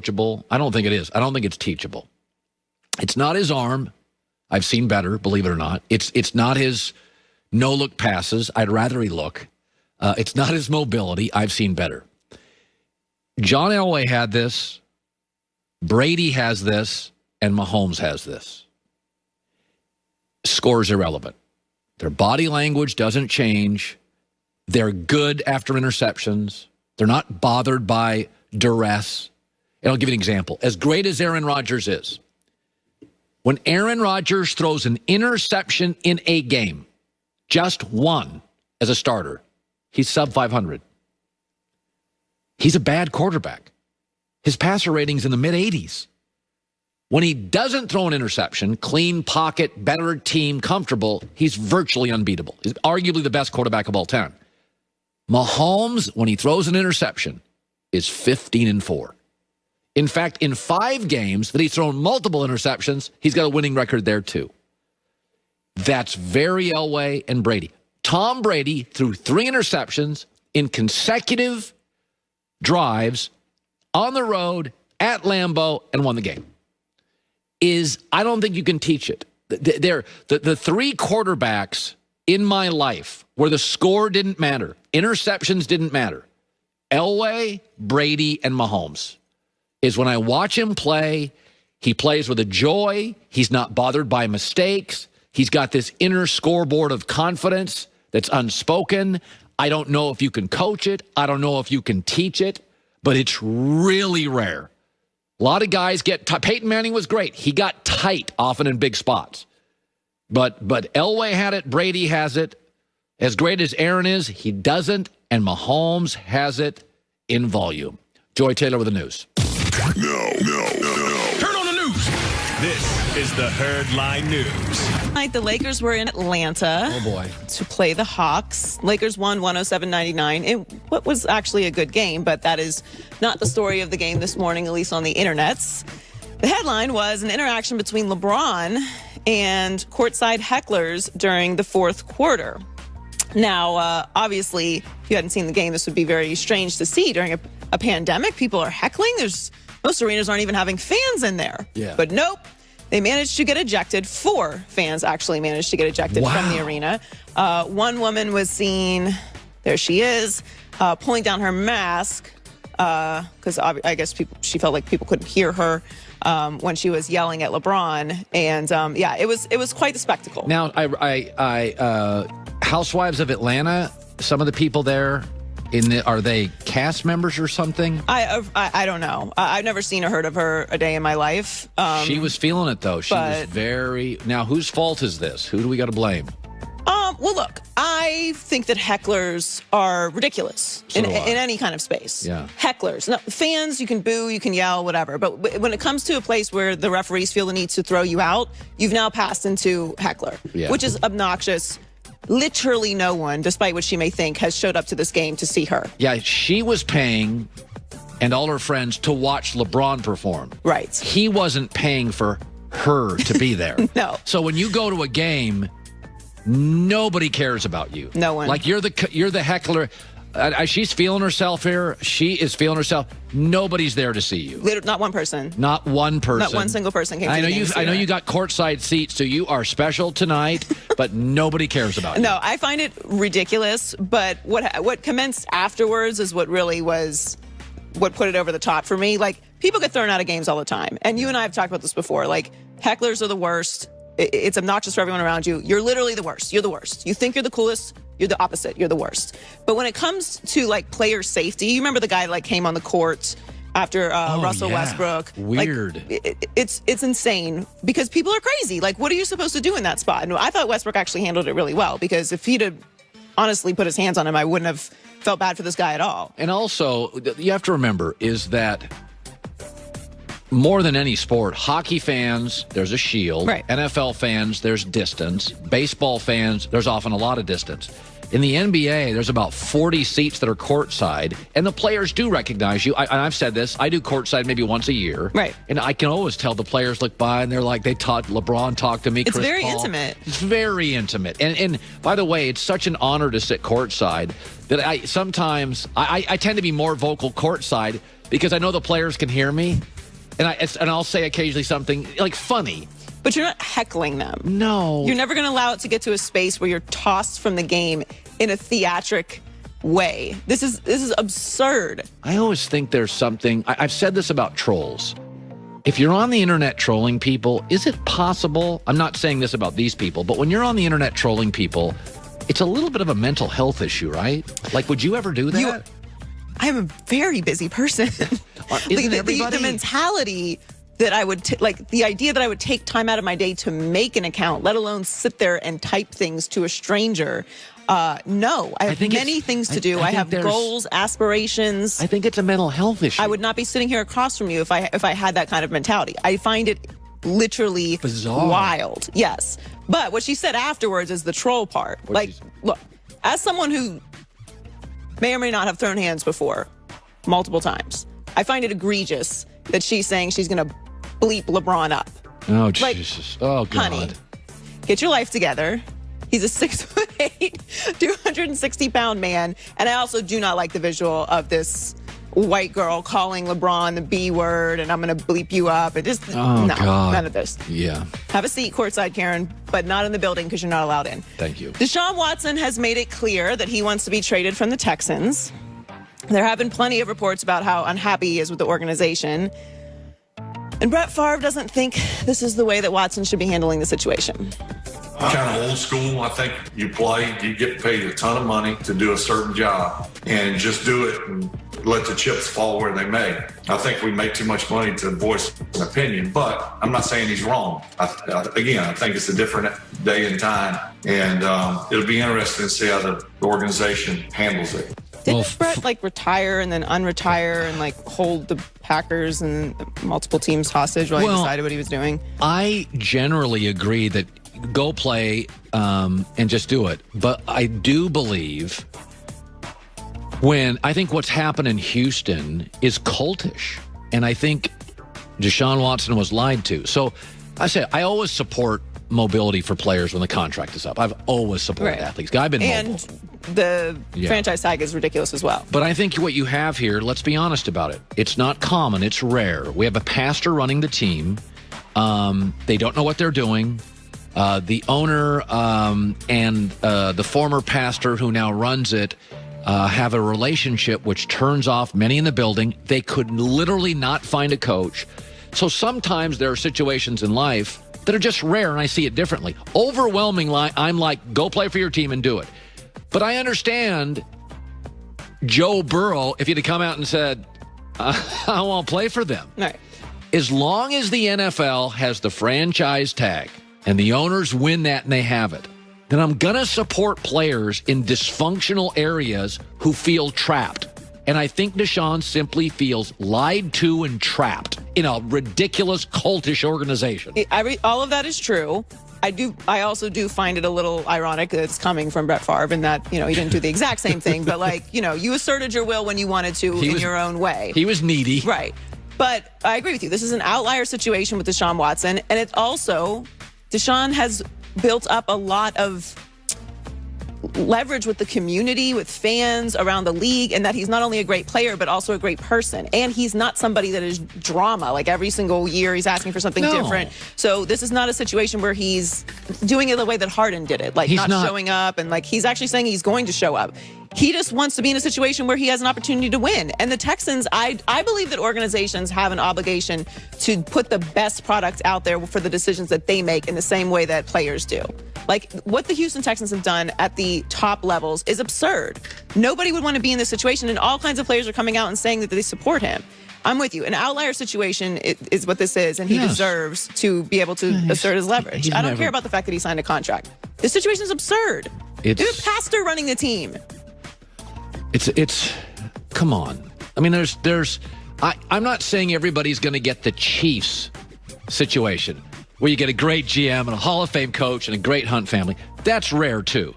Teachable? I don't think it is. I don't think it's teachable. It's not his arm. I've seen better, believe it or not. It's not his no-look passes. I'd rather he look. It's not his mobility. I've seen better. John Elway had this. Brady has this. And Mahomes has this. Score's irrelevant. Their body language doesn't change. They're good after interceptions. They're not bothered by duress. And I'll give you an example. As great as Aaron Rodgers is, when Aaron Rodgers throws an interception in a game, just one as a starter, he's sub 500. He's a bad quarterback. His passer rating's in the mid-80s. When he doesn't throw an interception, clean pocket, better team, comfortable, he's virtually unbeatable. He's arguably the best quarterback of all time. Mahomes, when he throws an interception, is 15-4. In fact, in 5 games that he's thrown multiple interceptions, he's got a winning record there too. That's very Elway and Brady. Tom Brady threw 3 interceptions in consecutive drives on the road at Lambeau and won the game. I don't think you can teach it. The 3 quarterbacks in my life where the score didn't matter, interceptions didn't matter, Elway, Brady, and Mahomes, is when I watch him play, he plays with a joy. He's not bothered by mistakes. He's got this inner scoreboard of confidence that's unspoken. I don't know if you can coach it. I don't know if you can teach it, but it's really rare. A lot of guys get Peyton Manning was great. He got tight often in big spots. But Elway had it. Brady has it. As great as Aaron is, he doesn't. And Mahomes has it in volume. Joy Taylor with the news. No. Turn on the news. This is the Herdline News. Tonight, the Lakers were in Atlanta. Oh, boy. To play the Hawks. Lakers won 107-99 in what was actually a good game, but that is not the story of the game this morning, at least on the internets. The headline was an interaction between LeBron and courtside hecklers during the fourth quarter. Now, obviously, if you hadn't seen the game, this would be very strange to see during a pandemic. People are heckling. Most arenas aren't even having fans in there. Yeah. But nope. They managed to get ejected. 4 fans actually managed to get ejected from the arena. One woman was seen, there she is, pulling down her mask because I guess she felt like people couldn't hear her when she was yelling at LeBron. And it was quite the spectacle. Now, Housewives of Atlanta, some of the people there, are they cast members or something? I don't know. I've never seen or heard of her a day in my life. She was feeling it, though. She was very... Now, whose fault is this? Who do we got to blame? Well, look, I think that hecklers are ridiculous in any kind of space. Yeah. Hecklers. No, fans, you can boo, you can yell, whatever. But when it comes to a place where the referees feel the need to throw you out, you've now passed into heckler, which is obnoxious. Literally no one, despite what she may think, has showed up to this game to see her. Yeah, she was paying, and all her friends, to watch LeBron perform. Right. He wasn't paying for her to be there. No. So when you go to a game, nobody cares about you. No one. Like you're the heckler. She's feeling herself here. She is feeling herself. Nobody's there to see you. Not one person. Not one person. Not one single person came to the game. I know you got courtside seats, so you are special tonight, but nobody cares about you. No, I find it ridiculous, but what commenced afterwards is what really was what put it over the top for me. Like, people get thrown out of games all the time, and you and I have talked about this before. Like, hecklers are the worst. It's obnoxious for everyone around you. You're literally the worst. You're the worst. You think you're the coolest. You're the opposite. You're the worst. But when it comes to, like, player safety, you remember the guy, like, came on the court after Russell Westbrook. Weird. Like, it's insane because people are crazy. Like, what are you supposed to do in that spot? And I thought Westbrook actually handled it really well, because if he'd have honestly put his hands on him, I wouldn't have felt bad for this guy at all. And also, you have to remember is that more than any sport, hockey fans, there's a shield. Right. NFL fans, there's distance. Baseball fans, there's often a lot of distance. In the NBA, there's about 40 seats that are courtside, and the players do recognize you. I've said this. I do courtside maybe once a year. Right. And I can always tell the players look by, and they're like, LeBron talked to me, It's Chris very Paul. intimate. It's very intimate. And by the way, it's such an honor to sit courtside that I tend to be more vocal courtside because I know the players can hear me, and I'll say occasionally something like funny. But you're not heckling them. No. You're never going to allow it to get to a space where you're tossed from the game in a theatric way. This is absurd. I always think there's something. I've said this about trolls. If you're on the internet trolling people, is it possible? I'm not saying this about these people, but when you're on the internet trolling people, it's a little bit of a mental health issue, right? Like, would you ever do that? I am a very busy person. Isn't everybody? The mentality that I would, the idea that I would take time out of my day to make an account, let alone sit there and type things to a stranger. No, I have many things to do. I have goals, aspirations. I think it's a mental health issue. I would not be sitting here across from you if I had that kind of mentality. I find it literally bizarre, wild. Yes. But what she said afterwards is the troll part. Look, as someone who may or may not have thrown hands before, multiple times, I find it egregious that she's saying she's going to bleep LeBron up. Oh, Jesus. Oh, God. Honey, get your life together. He's a 6'8", 260-pound man. And I also do not like the visual of this white girl calling LeBron the B word, and I'm going to bleep you up. It just, God. None of this. Yeah. Have a seat courtside, Karen, but not in the building because you're not allowed in. Thank you. Deshaun Watson has made it clear that he wants to be traded from the Texans. There have been plenty of reports about how unhappy he is with the organization. And Brett Favre doesn't think this is the way that Watson should be handling the situation. Kind of old school. I think you get paid a ton of money to do a certain job and just do it and let the chips fall where they may. I think we make too much money to voice an opinion, but I'm not saying he's wrong. I think it's a different day and time, and it'll be interesting to see how the organization handles it. Didn't Brett retire and then unretire and hold the Packers and multiple teams hostage while he decided what he was doing? I generally agree that go play and just do it. But I do believe I think what's happened in Houston is cultish. And I think Deshaun Watson was lied to. So I always support mobility for players when the contract is up. I've always supported athletes. I've been mobile. And the franchise tag is ridiculous as well. But I think what you have here, let's be honest about it. It's not common. It's rare. We have a pastor running the team. They don't know what they're doing. The owner and the former pastor who now runs it have a relationship which turns off many in the building. They could literally not find a coach. So sometimes there are situations in life that are just rare, and I see it differently. Overwhelmingly, I'm like, go play for your team and do it. But I understand Joe Burrow, if he'd have come out and said, I won't play for them. Right. As long as the NFL has the franchise tag and the owners win that and they have it, then I'm going to support players in dysfunctional areas who feel trapped. And I think Deshaun simply feels lied to and trapped in a ridiculous, cultish organization. All of that is true. I also do find it a little ironic that it's coming from Brett Favre and that, he didn't do the exact same thing. But, you asserted your will when you wanted to in your own way. He was needy. Right. But I agree with you. This is an outlier situation with Deshaun Watson. And it's also, Deshaun has built up a lot of leverage with the community, with fans around the league, and that he's not only a great player, but also a great person. And he's not somebody that is drama. Every single year he's asking for something different. So this is not a situation where he's doing it the way that Harden did it, not showing up. And he's actually saying he's going to show up. He just wants to be in a situation where he has an opportunity to win. And the Texans, I believe that organizations have an obligation to put the best product out there for the decisions that they make in the same way that players do. What the Houston Texans have done at the top levels is absurd. Nobody would want to be in this situation, and all kinds of players are coming out and saying that they support him. I'm with you. An outlier situation is what this is, and he deserves to be able to assert his leverage. I don't care about the fact that he signed a contract. This situation is absurd. It's a pastor running the team. It's come on. I mean, I'm not saying everybody's going to get the Chiefs situation where you get a great GM and a Hall of Fame coach and a great Hunt family. That's rare too.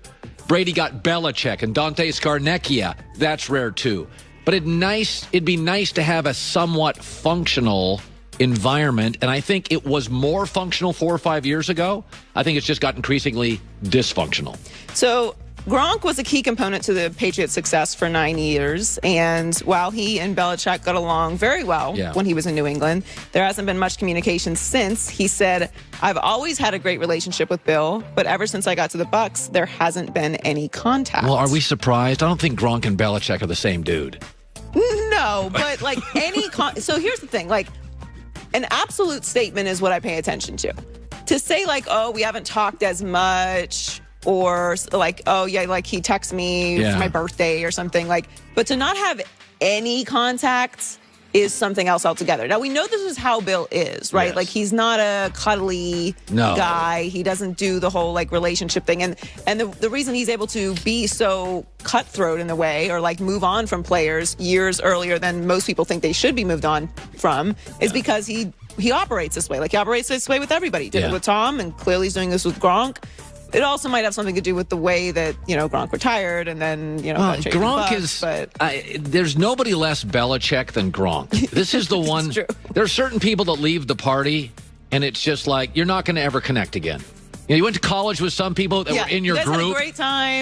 Brady got Belichick and Dante Scarnecchia. That's rare too. But it'd be nice to have a somewhat functional environment, and I think it was more functional 4 or 5 years ago. I think it's just got increasingly dysfunctional. So Gronk was a key component to the Patriots' success for 9 years, and while he and Belichick got along very well when he was in New England, there hasn't been much communication since. He said, "I've always had a great relationship with Bill, but ever since I got to the Bucs, there hasn't been any contact." Well, are we surprised? I don't think Gronk and Belichick are the same dude. No, but like so here's the thing, like an absolute statement is what I pay attention to. To say like, oh, we haven't talked as much, or like, oh yeah, like he texts me for my birthday or something, like, but to not have any contact is something else altogether. Now, we know this is how Bill is, right? Yes. Like, he's not a cuddly guy. He doesn't do the whole, like, relationship thing. And the reason he's able to be so cutthroat in a way, or, like, move on from players years earlier than most people think they should be moved on from, is because he operates this way. Like, he operates this way with everybody. He did it with Tom, and clearly he's doing this with Gronk. It also might have something to do with the way that, Gronk retired, and then, Gronk there's nobody less Belichick than Gronk. This is the one. True. There are certain people that leave the party, and it's just like, you're not going to ever connect again. You went to college with some people that were in your you guys group. had a great time.